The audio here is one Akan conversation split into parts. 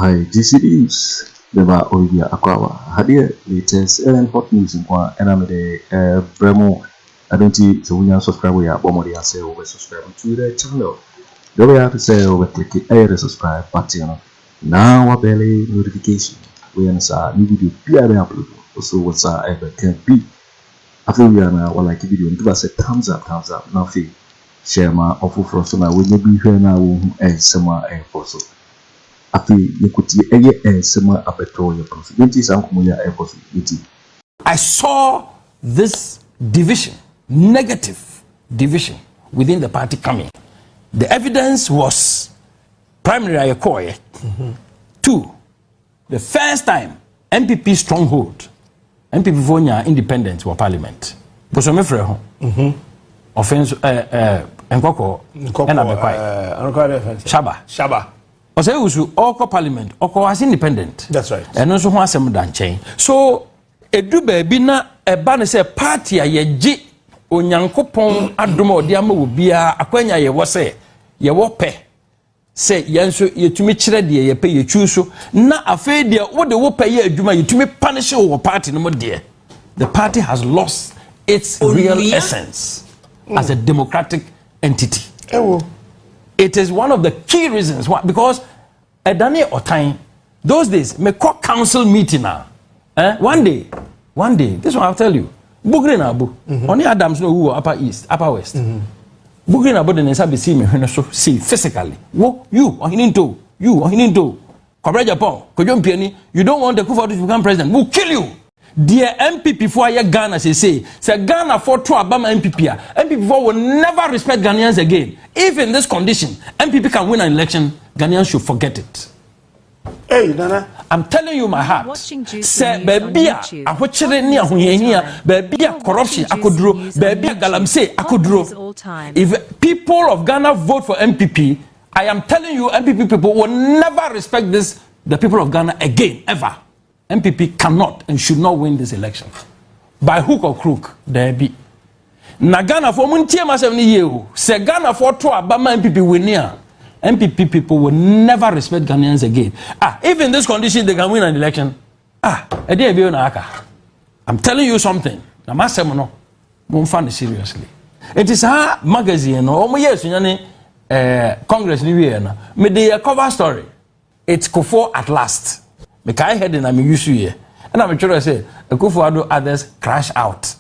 Hi, DCDs. Deba Olivia Akwawa. Hadia latest and hot news in Kwa Enamide Bremo. I don't see so when you subscribe we are bomodi and say over subscribe to the channel. The way I have to say over click it the subscribe button. Now a belly notification. We are new video upload. Also what's ever can be. After we are now like video give us a thumbs up. Now feel share my offer for so now when you be here now and summer and also. I saw this division, negative division within the party coming. The evidence was primary Akoye. 2, the first time NPP stronghold, NPP Vonya independent or parliament. Bosomefre offense Nkoko Shaba. Owusu Oko Parliament, Oko was independent. That's right. And also one sem dan chain. So edu baby na eba ne say party a ye onyankopon adom odi ama obia akwanya ye wo say ye wo pe say yenso yetumi kire de ye pe ye chuso na afa de wo de wo pe ye adwuma yetumi punish wo party no de. The party has lost its real essence as a democratic entity. It is one of the key reasons why, because at Daniel or time, those days, me call council meeting now. One day, this one I'll tell you. Bugre na abu. Only Adams know who upper east, upper west. Bugre na abu the nesa be see me when so see physically. Wo you ohininto, Kwabena Agyapong, Kojo Kyeremanteng, you don't want the Akufo Addo to become president. We'll kill you. Dear NPP for Ghana say Ghana for two Abama NPP. NPP will never respect Ghanaians again. If in this condition NPP can win an election, Ghanaians should forget it. Hey, Nana, I'm telling you my heart. Say baby a hochire ni ahoyania, baby a corruption akodro, baby a galamsey akodro. If people of Ghana vote for NPP, I am telling you NPP people will never respect the people of Ghana again ever. NPP cannot and should not win this election. By hook or crook, there be. Na Ghana for muntie masem ni ye se Ghana for to Abama NPP win here. NPP people will never respect Ghanaians again. If in this condition they can win an election, I'm telling you something. Na masem no, mo find it seriously. It is a magazine no, omo yes Congress ni we na. Me the cover story. It's Akufo at last. Me kai head na me use here. And I'm sure I say Akufo Addo others crash out.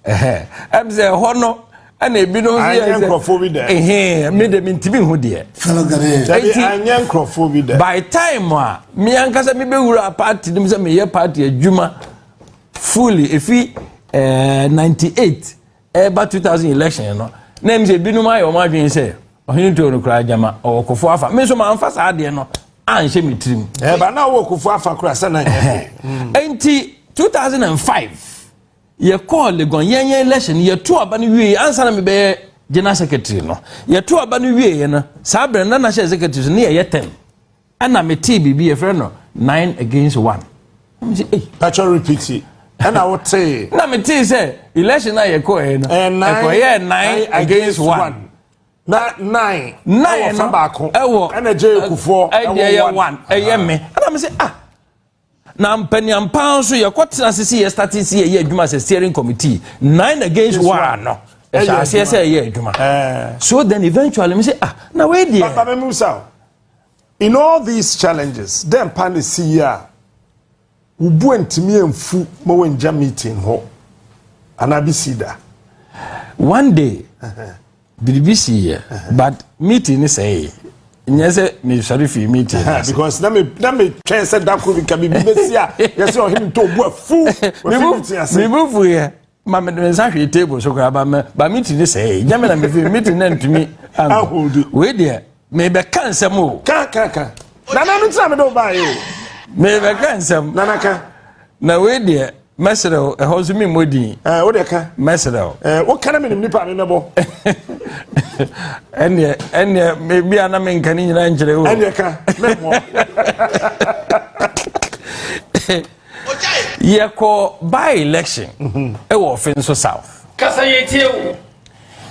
I'm say hono and e bi no say me dem ntimi hu de. Fellow Ghanaians. By time me ankasa me be wura party dem say me ye party adwuma fully efi 98 about 2000 election you know. Na me say bi no my o ma dwen say ohini to no kra jama o Akufo afa. Me so ma amfa sa de no. But now Akufo afa kura sana enti 2005 ye call le gon yen election ye to abani wie ansa na me be general secretary no ye to abani wie na sabre na national secretary ne ye 10 ana me TBB ye friend no 9 against 1 me say eh patcho repeat it and I would say na me say election na ye call e no e 9 against 1 na 9 no baako and J Akufo e 1 e me and I say na mpanyam pan so ye kwotena sisi ye starting see ye adwuma as steering committee 9 against 1 no e sha say ye adwuma so then eventually me say na we there Papa Musa in all these challenges them pan see ya ubu ntimi emfu mo wenja meeting ho anabisida one day BBC but meeting is say nyese me sorry for meeting because na me try said that could be BBC yes or him to bu fu me move here ma me dey say table so graba ba meeting is say nyame na me meeting na ntumi we there me be kan sem o kan na no tira me do ba yo me be kan sem na we there mesero e hozu mi modi wo de ka mesero wo kana me nipa me mebo ene me bia na me nkani nyina njere wo ene ka memo ye ko by election e wo Finso South kasa ye tie wo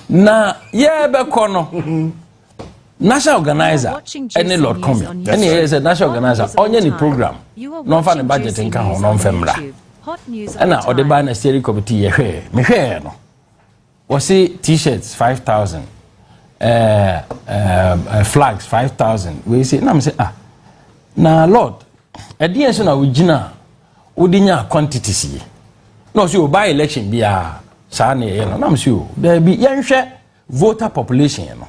na ye be ko no national organizer any Lord come any is a national organizer on any program no fan budget in kan no femra and na the ban steering committee ye me hwe no we see t-shirts 5,000 flags 5,000 we say na me say na Lord edian so na we gina odinya quantities ye no so by election bia sa na ye no na me say o there be yenhwe voter population no.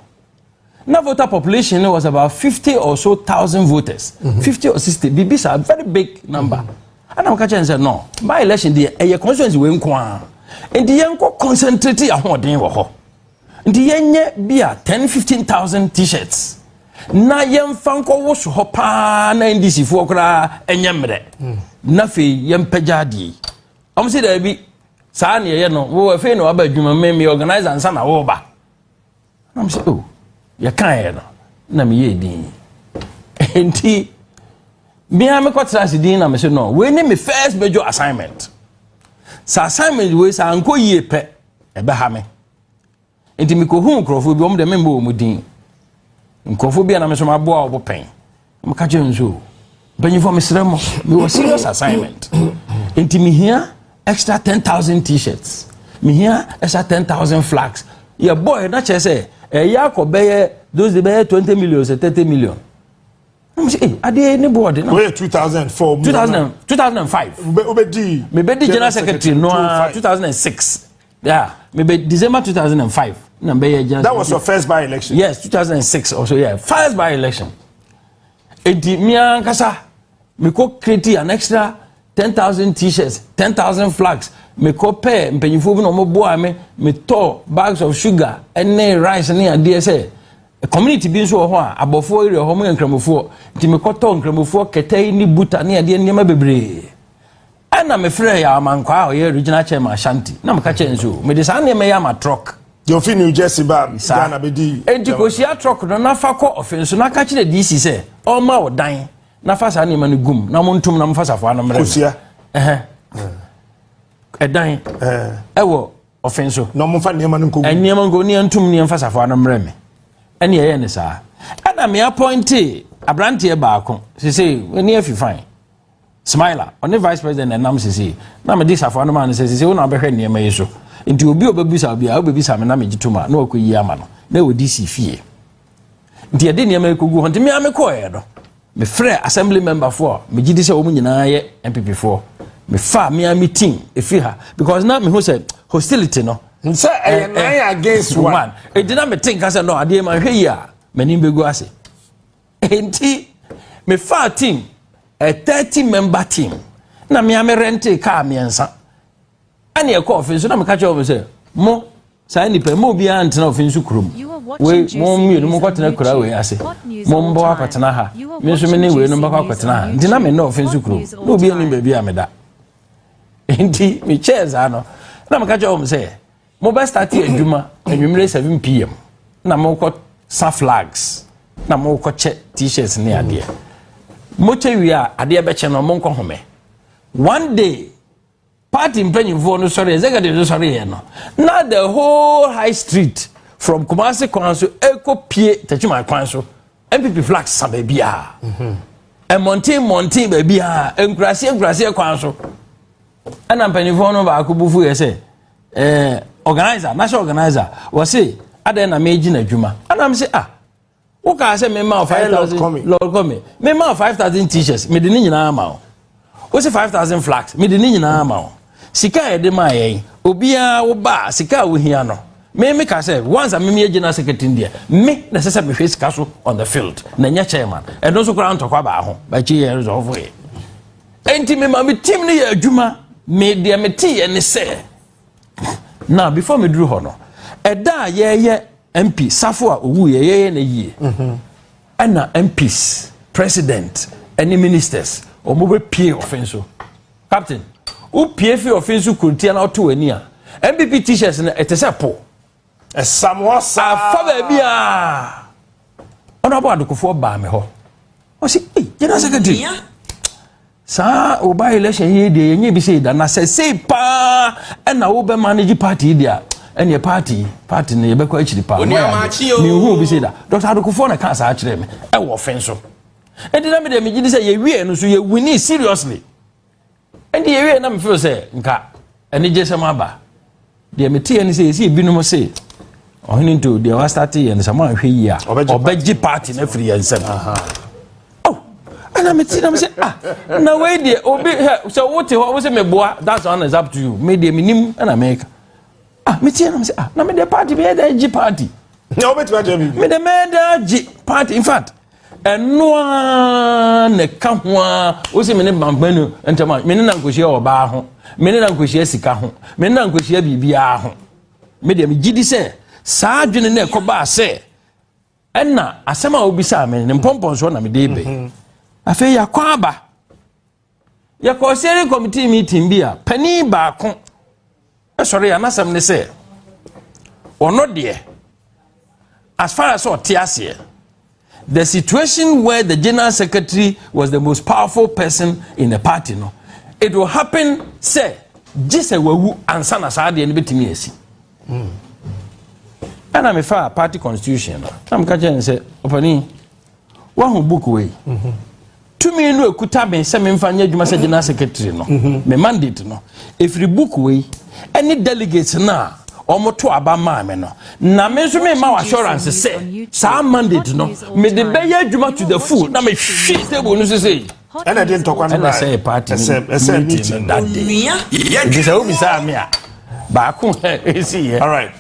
Now voter population was about 50 or so thousand voters. 50 or 60. BB's a very big number. And I'm catching and said, no, by election, the constituency will inquire. And the young concentrate on what they were. And the young be 10-15,000 t-shirts. Na young fanko was hopa na indisi fokra and yamre. Nafi yam pejadi. I'm saying there be Sani, you know, we were saying about you, me organize and sana over. I'm saying, oh. Ya kan no na me ye din enti me am ko trust din na me say no we ni me first major assignment sa assignment we sa anko yie pe e be ha me enti me ko hu nkrofo bi om de me mbo mu din nkrofo bi na me so ma bo a obo pen me ka je nso benifo me sremo me was serious assignment enti me here extra 10,000 t-shirts me here extra 10,000 flags ya boy na che say Yakob those the 20 million 30 million. I'm say I dey any board no. Wait 2004 2005. Me be general secretary no 2006. Yeah, me be December 2005. That was your first by election. Yes, 2006 also yeah, first by election. Edi mi ankasa me ko create an extra 10,000 t-shirts, 10,000 flags. Me compare mpenyifo bi no mo boa me to bags of sugar any rice any ade say community bi nso ho a abofo area ho mo nkramofo nti me koto nkramofo ketai ni buta ni ade nyema bebre ana me frɛ ya amankwa o ye regional chairman Ashanti na me ka che nso me de sa na me ya ma truck you fit New Jersey ba Ghana be di enti ko sia truck no na fa ko offense na ka kire DC say o ma o dan na fa sa na ma no gum na mo ntum na mo fa safo na mre kosia edan ewo offenso no mo fa niam nko niam nko ni antum ni mfa safo anamre me ene ye ne saa ana me appoint abrante baako say we afi fine smiler on the vice president and nam say na me dis safo anam say we na behwe niam yeso nti obi obebisa bia obebisa me na me gituma na okoyi ama no na we dis fie nti ade niam ekogu ho nti me amekọ ye do me frɛ assembly member for me gidi say wo nyina ye NPP for me fa me a meeting efi ha because now me who say hostility no say nine against one it did not me think say no ade man hwe ya mani begu ase enti me fa team a 30 member team na me am rent car me ensa ani e ko office na me ka che o say mo say ni pe mo bia antena office krom we mo mi mo kwatena kura we ase mo mbo akwatena ha me so me ni we no mbo akwatena ha ndi na me no office krom no bia ni ba bia me da enti me chairs ano na me ka che o say mo ba start adwuma anwumre 7 pm na mo ko sa flags na mo ko che t-shirts ni ade mo che wi a ade be che no mo nko home one day party mpanyimfo no sorry executive no sorry here no na the whole high street from Kumasi Kwanso eko pie tachuma Kwanso NPP flags sa ba bia e mountain ba bia enkrase Kwanso ana mpanyimfo no ba akubufu ye say organizer national organizer was say ade na meji na dwuma ana am say wo ka say me ma 5,000 lord come me ma 5,000 t-shirts me de ni nyina ma wo say 5,000 flags me de ni nyina ma sika e de ma yen obia wo ba sika wo hia no me ka say once am me general secretary there me na say me face sika so on the field na nya chairman e no so kura ntokwa ba ho ba chi ye resolve e enti me ma me team ni ya adwuma me de me tie ne say now before me drew ho no eda ye MP safo a owu ye na yie ana MPs president any ministers o mo be pie offense captain o pie fi offense kuntia na to ani a MPP t-shirts na etese po samosa afa ba bia ona bo Akufo ba me ho o si general secretary sa oba election ye de yenye bi say da na say pa na wo be manage party dia and your party ne ye be kwa chiri pa me hu bi say da Dr. Akufo na ka sa kire me e wo fen so and then me dey me gidi say ye wie no so ye wini seriously and ye wie na me feel say nka eni je sama ba dey me tie ni say binum say ohini to dey wa start ye no sama hwe yi a obeji party na free ensem and I'm say na way there obi so what we say me boa that's one is up to you me dey minim na make me tie na say na me dey party me dey G party no bet me dey G party in fact eno na ka ho a o say me ne bambanu entama me ne na nkohie oba ho me ne na nkohie sika ho me ne na nkohie bibia ho me dey me gidi say saa adwene na ekoba say enna asema obi sa me ne pompon so na me dey be afi ya kwaba ya ko seri committee meeting bia pani ba ko sorry anasam ne say ono de as far as otiase the situation where the general secretary was the most powerful person in the party no it will happen say just wawu ansa na saa de ne betimi asi ana me fa party constitution am ka chen say opani wa hu book we to me no ekuta ben se me mfa nya adwuma se general secretary no me mandate no if the book we any delegates na omoto aba ma me no na me so me ma assurance say sa mandate no me de be ya adwuma to the full na me hwe table no say and I didn't talk one and I say party meeting that day it is obi sa me a Baku see all right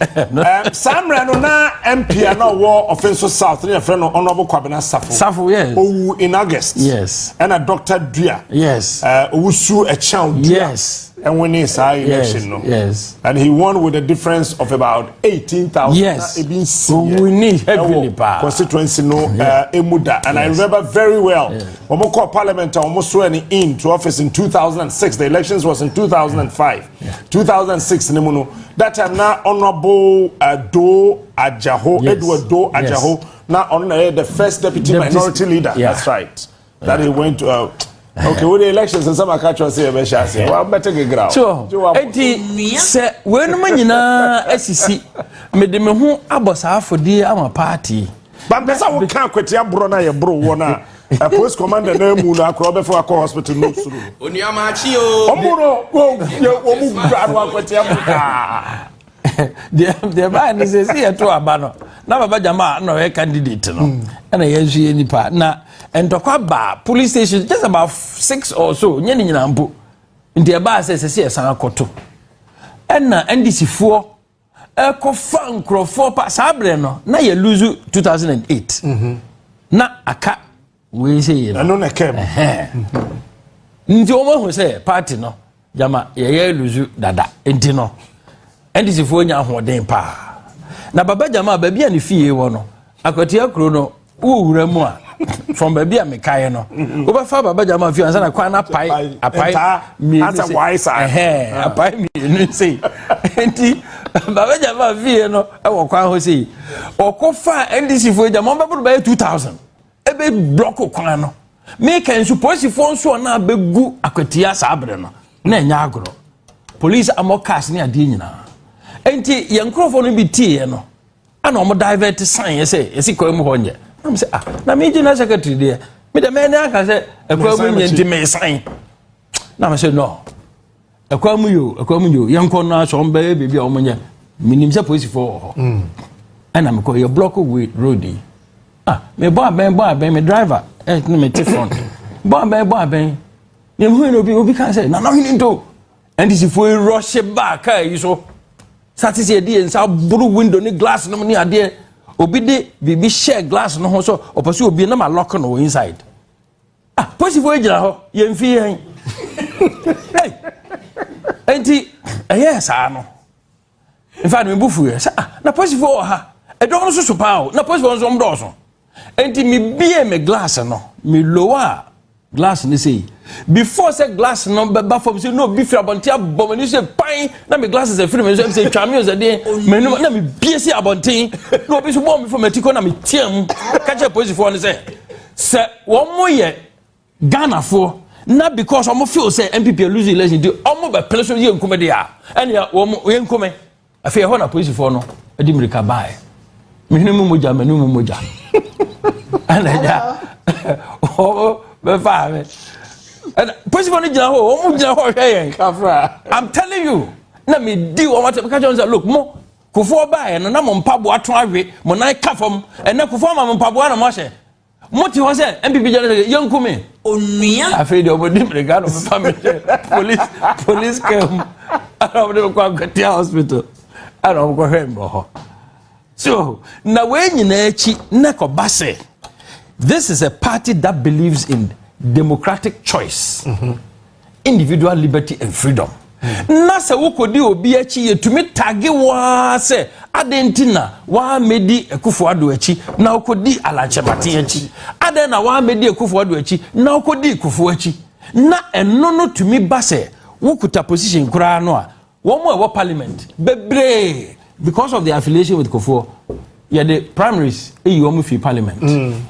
samira no na MP na wo offensive south na friend honorable Kwabena Safo yes Owu in August yes and a Dr. Thréat yes Owusu Echang yes and winning his election no yes and he won with a difference of about 18,000 yes we need heavily power constituency no emuda and I remember very well when we call parliament almost swearing in to office in 2006 the elections was in 2005 2006 that time now honorable Addo Ajaho Edward Do Ajaho now on the first deputy minority leader that's right that he went to okay, with the elections and some catch us here, well, better get ground. So, say, when manina SEC, made me who abosa for dear our party. But that's how we can't quit your brother, your bro, one a post commander name Muna Krobe for a hospital. No, the man is here to a banner. Now, Bajama, no candidate, no, and I hear any part now. And Tokwaba police station just about 6 or so nyani nyinampo nti eba say san Akoto na NDC 4 ko fa nkrofo pa sabre no na ye lose 2008 na aka we say no na kem nti o mo say party no jama ye lose dada nti no NDC 4 nya ahoden pa na baba jama ba bia ne fie wo no Akwati akro no wo wura mu a from baby a mekaye no go fa baba jama fi ansa na kwa na apai mi as a wise apai mi say enti baba jama fi no e wo kwa ho say okofa NDC fo jama be by 2000 e be block kwa no me kan suppose fo nso na begu Akwatia sabre no na enya agro police amokas ne ade nyina enti ye nkrofo no bi tie no ana omo divert sign say esi kwa mu ho nye I'm say na me general secretary there me the man aka say ekwamu nyenti me sign na me say no ekwamu yo yanko no aso mba bebi a omonye minim say police for ana me ko your block we road me bo aben me driver me take front bo aben me hu no obi kan say na no hinto and this for rush back you so satisfy dey inside blue window ni glass no ni ade obi de bibi share glass no ho so opose obi na ma lock no inside police for ejira ho ye mfi hen hey enti yes no in fact me bufu ye na police for ha e do no so pa o na police for so mdo so enti me bie me glass no me lower glass ni say before say glass no be for say no be free abontia bomani say pan na me glasses e free me say twame o say dey me no na me bie say abontin no be so bomb for metiko na me tiam catch a police for say one mo ye Ghana for na because omo feel say NPP lose election do omo be place ye nkume dey and ya omo ye nkume Afei ho na police for no edi mirika bae. Mehunu moja menu moja. Ana ja. Oh be fa me. And police for no jina ho, o mu jina ho hwe yen kafra. I'm telling you. Na me di o mata ka say look mo Kufo bae no na mo mpabo ato awe mo nan ka fam ene Kufo ma mo mpabo na mo hye. Moti ho say NPP general yankume onua afei de obodi mirika no family police came around the Kwaku hospital. I don't go home. So now when you know this is a party that believes in democratic choice, individual liberty and freedom. Nasa wukodi obi echi yetumi tagi wa se adentina wa medi Akufo Addo echi na ukodi alachemati echi adena wa medi Akufo Addo echi na ukodi Akufo echi na eno no tumi base wukuta position kura no a wo parliament bebre because of the affiliation with Kufo yeah the primaries you wo fi parliament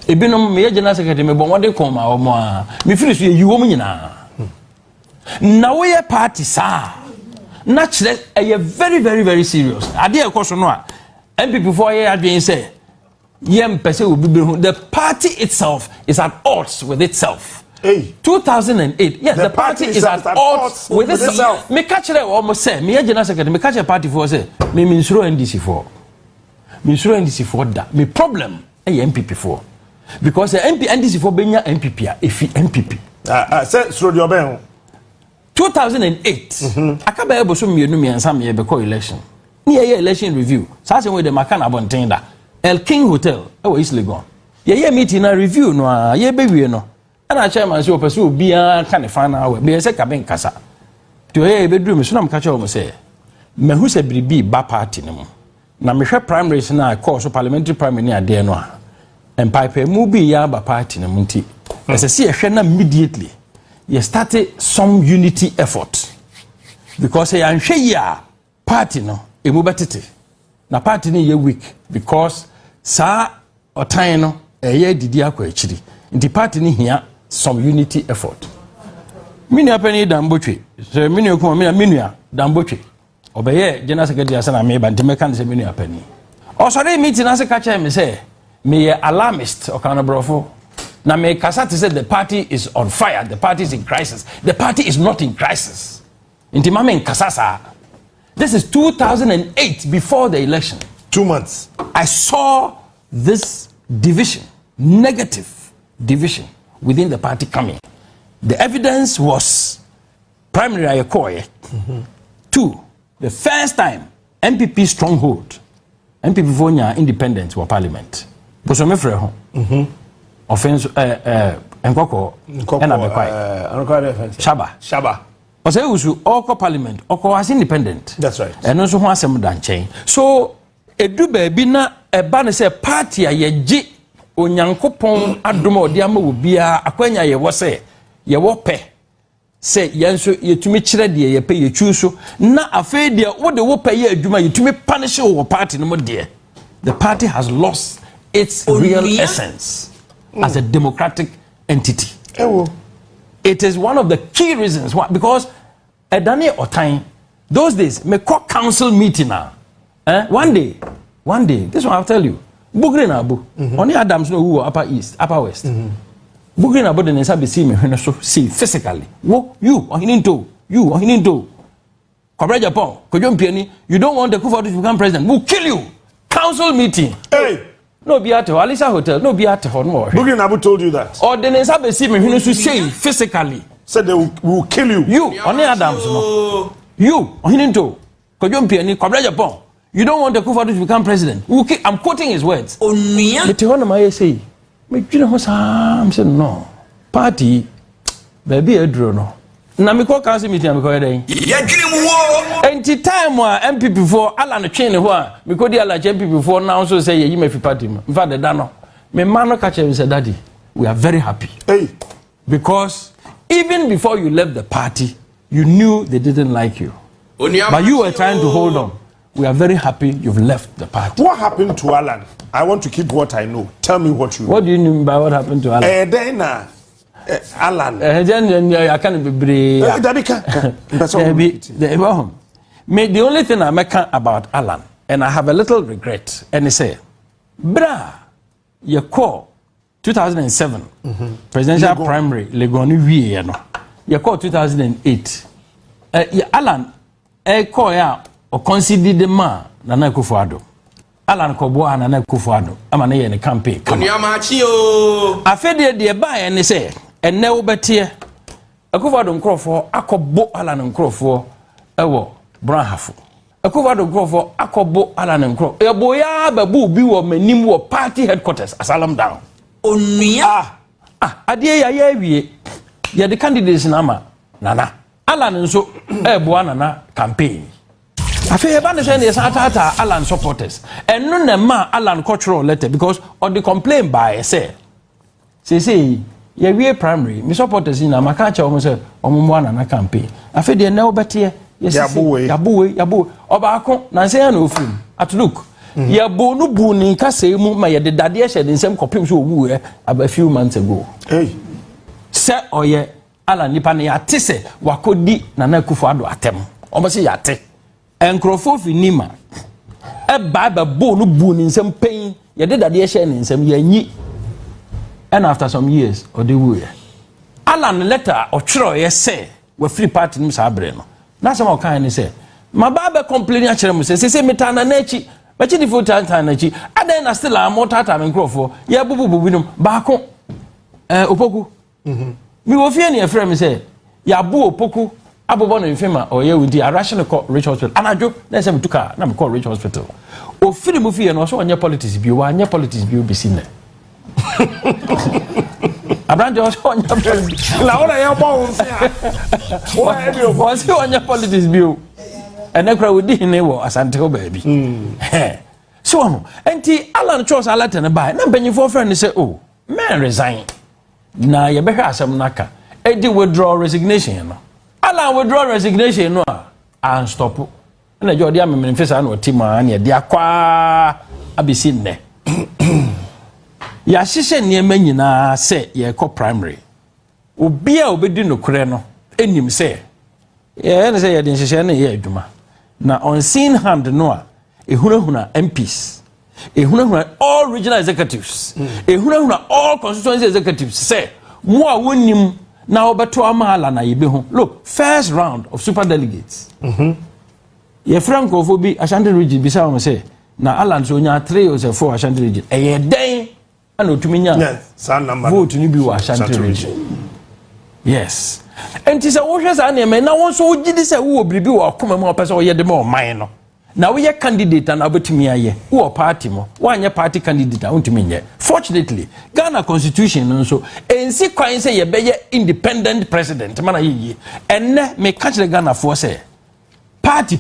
ebinom me general secretary me bon wode kom ma wo a me firi so yi wo mu nyina na we party sa na chere e very very very serious ade e koso no a NPP for ye adwen say yem pese obi be hu the party itself is at odds with itself. Hey. 2008 yes the party is at odds with itself. Me catch it almost say me general secretary me catch a party for say me insuro NDC for me insuro NDC for that me problem e NPP for because NDC for benya NPP a efi NPP say suro di oben 2008 akaba ebo so mienu miensa me be call election ni ye election review sa say we the makana abonten da El King Hotel e wo East Legon ye meeting na review no a ye be wie no ana chairman say opese obi an ka ne final we be say kaben kasa to ye be drum so na mka cha o mo say mehu se bribi ba party ne mo na mehwe primaries na course parliamentary primary ni ade no a empipe mu bi ya ba party ne mo nti ese se ye hwe na immediately you started some unity effort because you anhwe ya party no emu betete na party ni ye weak because sa otan no eye didi akwa achiri nti party ni hia some unity effort mini apani dambotwe so mini okuma mini dambotwe obeye general secretary asana me ba ntime kan se mini apani o sorry meeting ase ka cha me say me alarmist o kana brofo na me kasati said the party is on fire, the party is in crisis. The party is not in crisis. Inti mama in kasasa. This is 2008 before the election. 2 months. I saw this division, negative division within the party coming. The evidence was primary Ayekoye. 2, the first time NPP stronghold. NPP vonya independent wa parliament. Bosome freho. Offense enkoko ena bekwai shaba o say Owusu oko parliament oko as independent. That's right. Eno so ho asem da nchen so edu ba bi na eba ne say party a yeji onyankopon adoma odi ama wo bia akwanya ye wo say ye wo pe say yenso yetumi kire de ye pe yechu so na afei de wo de wo pe ye adwuma yetumi punish wo party no mo de the party has lost its real essence as a democratic entity. It is one of the key reasons why, because Daniel Otain, those days, me call council meeting now. One day, this one I'll tell you. Bugre na abu. Only Adams know who upper east, upper west. Bugre na abu the nesa be see me when so see physically. Wo you ohininto, you ohininto. Kwabena Agyapong, Kojo Kyeremanteng, you don't want the Akufo to become president. We'll kill you. Council meeting. Hey. No be at Alisa Hotel, no be at no. Bugre na abu told you that. Or the nesa be see me when so say physically. Said they will kill you. You only Adams no. You ohininto. Kojo Kyeremanteng, Kwabena Agyapong. You don't want the Akufo to become president. I'm quoting his words. Onia. Me tehona ma say. Me dwene ho sam say no. Party baby edro no. Na me call council meeting me call den. Ya dwene mu wo. Enti time a MPP for ala no twen ne ho a me kodi ala MPP for now so say ye me fi party ma. In fact the da no. Me man no catch me say daddy, we are very happy. Hey. Because even before you left the party, you knew they didn't like you. But you were trying to hold on. We are very happy you've left the party. What happened to Alan? I want to keep what I know. Tell me what you know. What do you mean by what happened to Alan? Then Alan. I can't be brave. Me, the only thing I make about Alan, and I have a little regret, and he say, bra, you call 2007 presidential primary, Legoni Wie, you call 2008. Alan, call ya or consider the man, Nana Akufo Addo. Alan Kobo and Nana Akufo Addo. I'm an in a campaign. I fed the buy and they say, and now bet here. Akufo Addo Crawford, Akobo Alan and Crawford, Ewo, Branhafu. Akufo Addo Crawford, Akobo Alan and Crawford. A boya, babu, biwa, menimu, party headquarters, as alam down. Onia. Adia, ya the candidates in Ama, Nana. Alan and so, Buana campaign. I feel about the same as Alan supporters. And none ma Alan cultural letter because on the complaint by say, we primary, me supporters in Amakacha almost Omuana campaign. I feel they know better. Yes, Yabu, Obako, Nancy no film. At look, Yabu no booni kase mu ma ye de dade shed in some copy so wu about a few months ago. Hey, sir, or ye Alan Nipani atise wakodi Nana Akufo Addo atem. Almost yate. Enkrofo finima. E baba bo no booni in some pain. Ye de dade shed in some ye. And after some years, or the way, Alan letter or Troy say, we free party in Sabreno. That's how kind of say. My barber complaining at Cheremus says, say, Metana Nechi, but you devote Tanachi, and then I still am more time and Crawford. Ya boo boo winum, Bako, Opoku. Me will fear near friend say, Ya boo Opoku, Abobon and Fema, or ye with the rational call Rich Hospital. And I do, let's have to car, number call Rich Hospital. O Philip Muffy and also on your politics view, and your politics view be seen there. Abraham Josh on your was you on your politics view? And then crowd didn't know as until baby. So, and Alan chose a letter and buy. Number you for friend say, oh, man resign. Now you better some naka. Eddie withdraw resignation. Alan withdraw resignation, no, and stop. And I joined the manifesto and Tima and ya qua abisin there. Ya shishe niema nyina se ye ko primary obia obedi no kure no enim se ye na se ye den shishe na ye adwuma na on scene hand no a ehunahuna MPs ehunahuna all regional executives ehunahuna all constituency executives say mo a wonim na obeto amala na yebe ho look first round of super delegates ye franco ofobi Ashanti region bisa o say na Alan so nya 3 or 4 Ashanti region eye den and Otuminya vote ni bi wa Ashanti region. Yes. And this is what has an now also did this who be wa come more person or ye the more mine. Now we are candidate and abotimi aye. Who party mo? One your party candidate untimi. Fortunately, Ghana constitution also ensi kwan say ye be independent president man ye. And me catch the Ghana for say party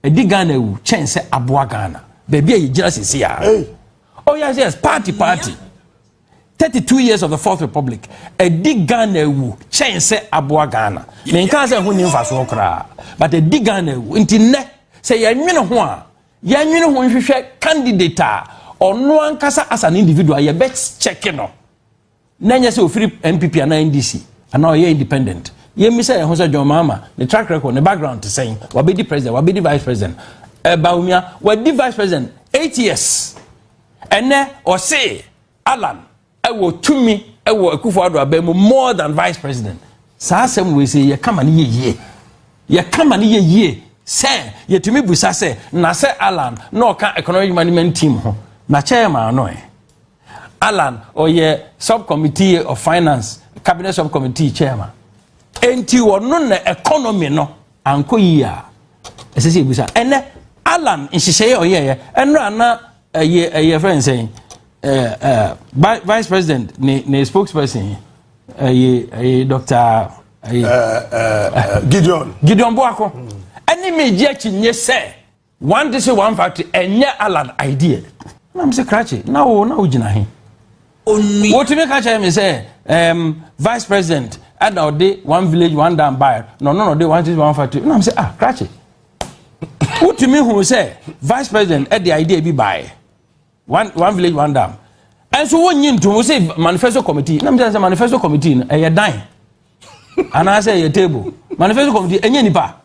e di Ghana wu chance aboa Ghana. Baby ye just see ya. Oh yes, party. 32 years of the Fourth Republic. A dig Ghana wu change say aboa Ghana. Me nka say hu ni mfa so kra. But a dig Ghana wu nti ne say ya nwene ho a ya nwene ho nhwehwe candidate a ono ankasa as an individual ye bet check no. Na nya say ofiri NPP and NDC and now ye independent. Ye mi say ho say John Mahama the track record the background to saying wabedi president wabedi vice president. Bawumia wabedi vice president 8 years. Ene or say Alan ewo tumi ewo Akufo Addo abemu more than vice president. Sa asem we say ye kama ni ye. Ye kama ni ye. Say ye tumi busa say na say Alan no ka economic management team ho. Na chairman no e. Alan or ye subcommittee of finance cabinet subcommittee chairman. Enti wono na economy no anko yi a. Esese busa. Ene Alan nhihye or ye enra na a friend saying vice president ne spokesperson Dr. Gideon Boako any media chinye say one this one factory enye Alan idea na say crache na ugina he what me catch me say vice president and now dey one village one dam buy no dey one this one factory na say crache what me who say vice president at the idea be buy one village one dam and so when you to say manifesto committee na me say manifesto committee e dan and I say a table manifesto committee enye nipa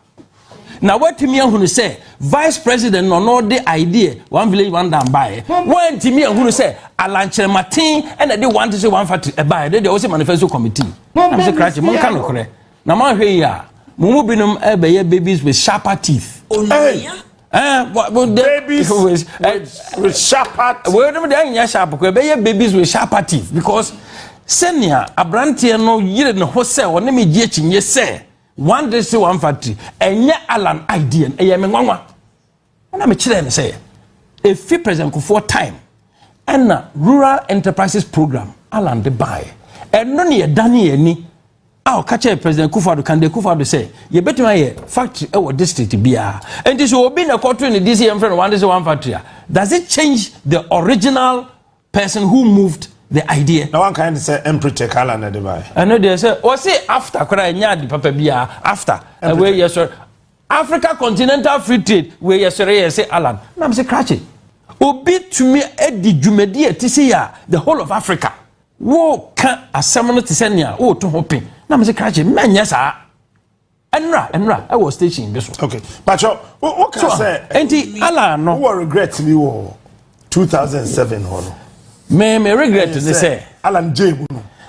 Now what to me who say vice president no the idea one village one down by. When to me who say Alan Kyeremanteng and they want to say one factory buy they also manifesto committee. I'm say crash mon kan okre. Na man hwe ya mumu binum ebeye babies with sharper teeth. Hey. Babies with sharper teeth. We don't dey sharp ko ebeye babies with sharper teeth because senior abrantie no yire ne ho say woni me gie chinye say one day say one factory enye Alan idea eye me nwanwa na me kire ne say if president for time and rural enterprises program Alan de buy eno ne dani ani a catch president Akufo Addo can Akufo Addo say ye better my factory e wo district bia and this will be in a quarter in this year friend one day say one factory does it change the original person who moved the idea? Now one kind of say Empress Alan at the buy. I know they say, or say after Kora Nyadi Papa Bia after where yes sir Africa Continental Free Trade where yes sir say Alan. Now I'm say cratchy. Obi to me Eddie Jumedi Tisia the whole of Africa. Wo can a seminar to send ya oh to hoping. Now I'm say cratchy man yes sir. Enra I was teaching this one. Okay. But what can I say? Enti Alan no. Who regret me war 2007 hono. Me regret to say Alan J.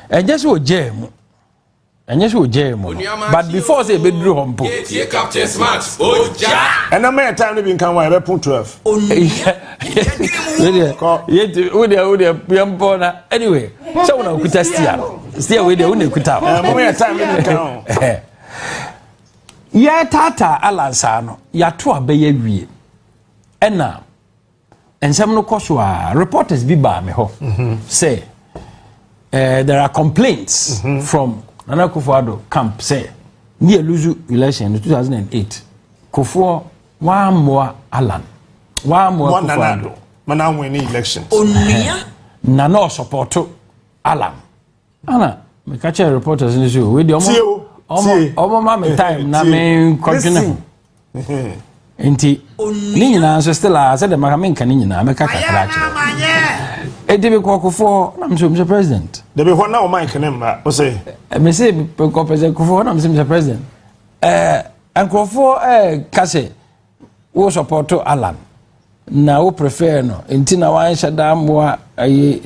And just what jam. And yes, we jam. But before say bedroom humpo. Yeah, Captain Smart. Oh, ja. And I'm at time living can wire point 12. Anyway, so when I quit still with the only quit out. Time living can. Yeah, Tata Alan Sano, ya to obey we. And now, and some no koswa reporters be by me ho say there are complaints from Akufo Addo camp say near Owusu election in 2008 Kofo one more Alan one more Akufo Addo man win elections na no support Alan ana me catch reporters in the show we the omo me time na me continue enti ni nyina so still a said the makamen kan nyina me kaka krache e dey be Akufo na Mr. President dey be ho na o mic nemba o say me say ko President Akufo na Mr. President Akufo kase wo support Alan na wo prefer no enti na wan shada moa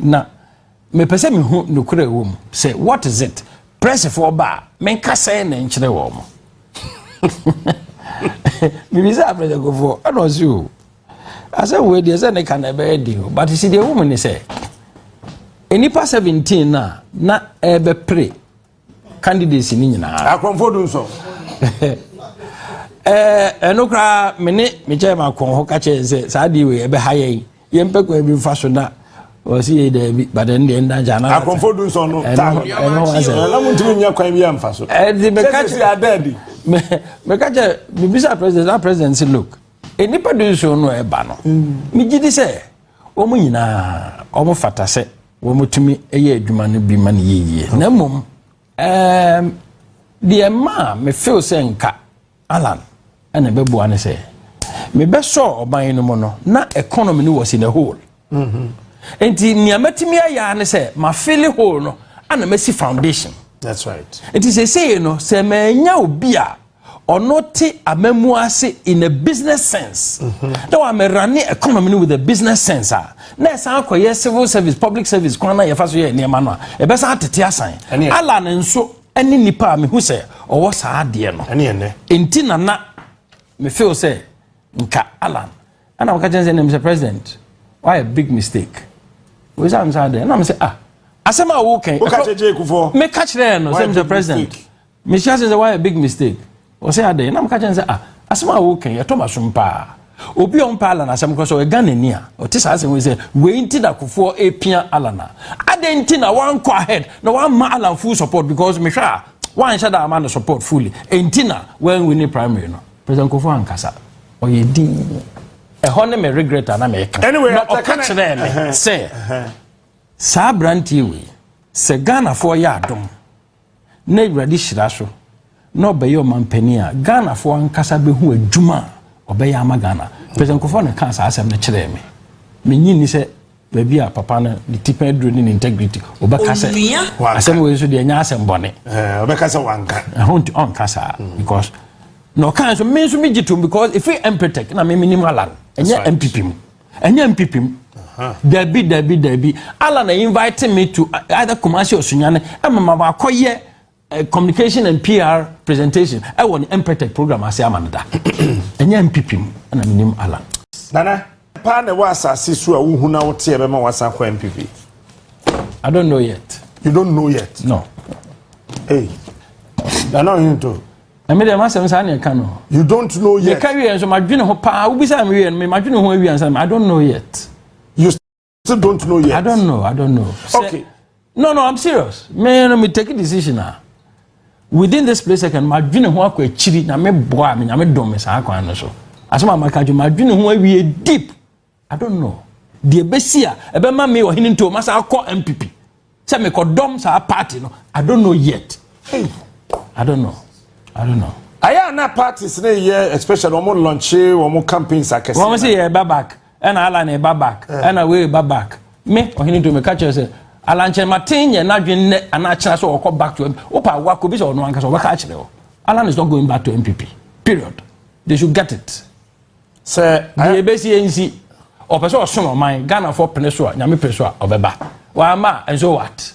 na me pese me hu no kura wo say what is it press for ba me kase na nkyere wo mo Mibisa President Akufo I know you I said we dey say na can be deal but you see the woman say enipa 17 na ebe pray candidates ni nyina Akufo do so enokra me chairman kon ho ka che say saadi we ebe haye yempe ko bi faso na o si dey but then the danger na Akufo do so no time na muntimi nya kwan bi am faso the me catch me catch Mibisa president say look enipa do so no eba no me gidi say omo nyina omo fata say omo tumi eye adwuma no bi man yeye na mom the man me feel say nka Alan and bebo an say me be so oban no mo no na economy no was in a hole enti niamatimi aya ne say ma feel hole no ana mesi foundation. That's right. It is a say no se menya obia or not amemuase in a business sense. Now I'm running economy with a business sense. Na san koye civil service, public service kwana ye fa so ye niam no. E be san tete asan. Ala ne nso eni nipa me hu se owo sa ade no. Ene Enti na me feel say nka Alan. And I'm catching say Mr. President. Why a big mistake? We say I'm sad there. And I'm say asema wo ken. Wo catch Akufo. Me catch there no say Mr. President. Me say why a big mistake? O say ade na mka say asema wo ken ye Thomas mpa obi on pa Alan asem ko so e Ghana ni a o ti sa asem we say we nti da Akufo epia Alana ade nti na wan go ahead na wan ma Alan full support because me sha wan sha da man support fully enti na when we need primary no President Akufo ankasa o ye din e ho ne me regret na me ka anyway o catch there say sa branti we se Ghana for ya adom na uradi shira so no be your mampani a Ghana for ankasa be hu adwuma obeya ama Ghana President Akufo na kan sa asem na kire me nyini se baby a papa na the tipa dro ni integrity obekasa asem we so de nya asem bone obekasa wanka on kasa because No can so me so me jitum because if we MPTech na me minimal Alan enya MPP enya MPP there be Alan invited me to either commercial sunyane e mama ba koye communication and PR presentation I want MPTech program as amanada enya MPP na minim Alan nana pa na wa asase so a wo hu na wo te e be ma wasa kwa MPP. I don't know yet. You don't know yet? No. Hey, I know you too. I made a massive sign. You don't know yet. So my junior hopa, who be some and my junior who we answer. I don't know yet. You still don't know yet. I don't know. Okay. No, I'm serious. Man, me take a decision now. Within this place, I can my junior who are chiri. Na me boy, me na me dome sa ako ano so. Asoma my kaji my junior who we deep. I don't know. The besia, ebe ma me ohini nto masa akọ MPP. Say me ko dom sa party no. I don't know yet. Hey. I don't know. Aya na parties na here especially omo launch omo campaigns akese. Omo say e back and Alan e back and we back. Me ohini to me catch say Alan Kyeremanteng ye na dwen ne ana kira so okọ back to opa wa ko bi so no anka so waka kire o. Alan is not going back to MPP. Period. They should get it. Say the ebesi nsi o person osom o man Ghana for peneso nyame peso obeba. Wa ma and so what?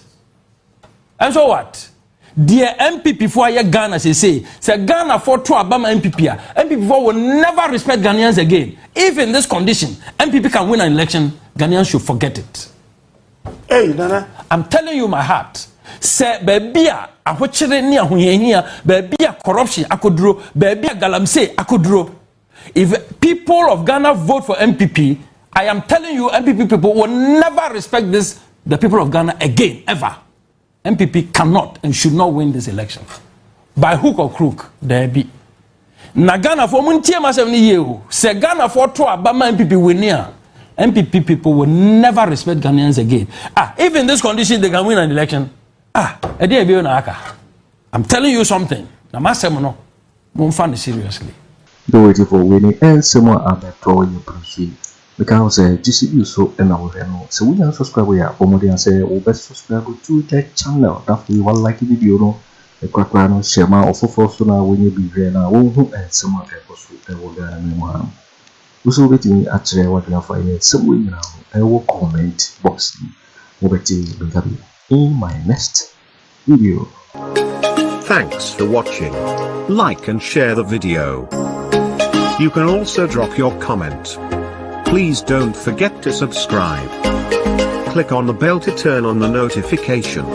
Dear MPP for your Ghana say Ghana for two Abama MPP. MPP for will never respect Ghanaians again. If in this condition MPP can win an election, Ghanaians should forget it. Hey, Nana. I'm telling you my heart. Say baby a ahochere ni ahoyehia, baby a corruption akoduro, baby a galamsey akoduro. If people of Ghana vote for MPP, I am telling you MPP people will never respect the people of Ghana again ever. MPP cannot and should not win this election. By hook or crook, there be. Na Ghana for muntie masem ni yehu. Se Ghana for two Abama MPP win here. MPP people will never respect Ghanaians again. If in this condition they can win an election, I'm telling you something. Na masem no, won't find it seriously. Don't wait for winning and someone other throwing your appreciate. Because GCB so and our no. So we can subscribe here. Omodi say we best subscribe to the channel. After you like the video no, the Kwaku Annan share ma ofofo so na when you be here na wo hu and someone else so we go na me am. We so betting actually what we have for here. So we now I will comment box. We betting in my next video. Thanks for watching. Like and share the video. You can also drop your comment. Please don't forget to subscribe. Click on the bell to turn on the notification.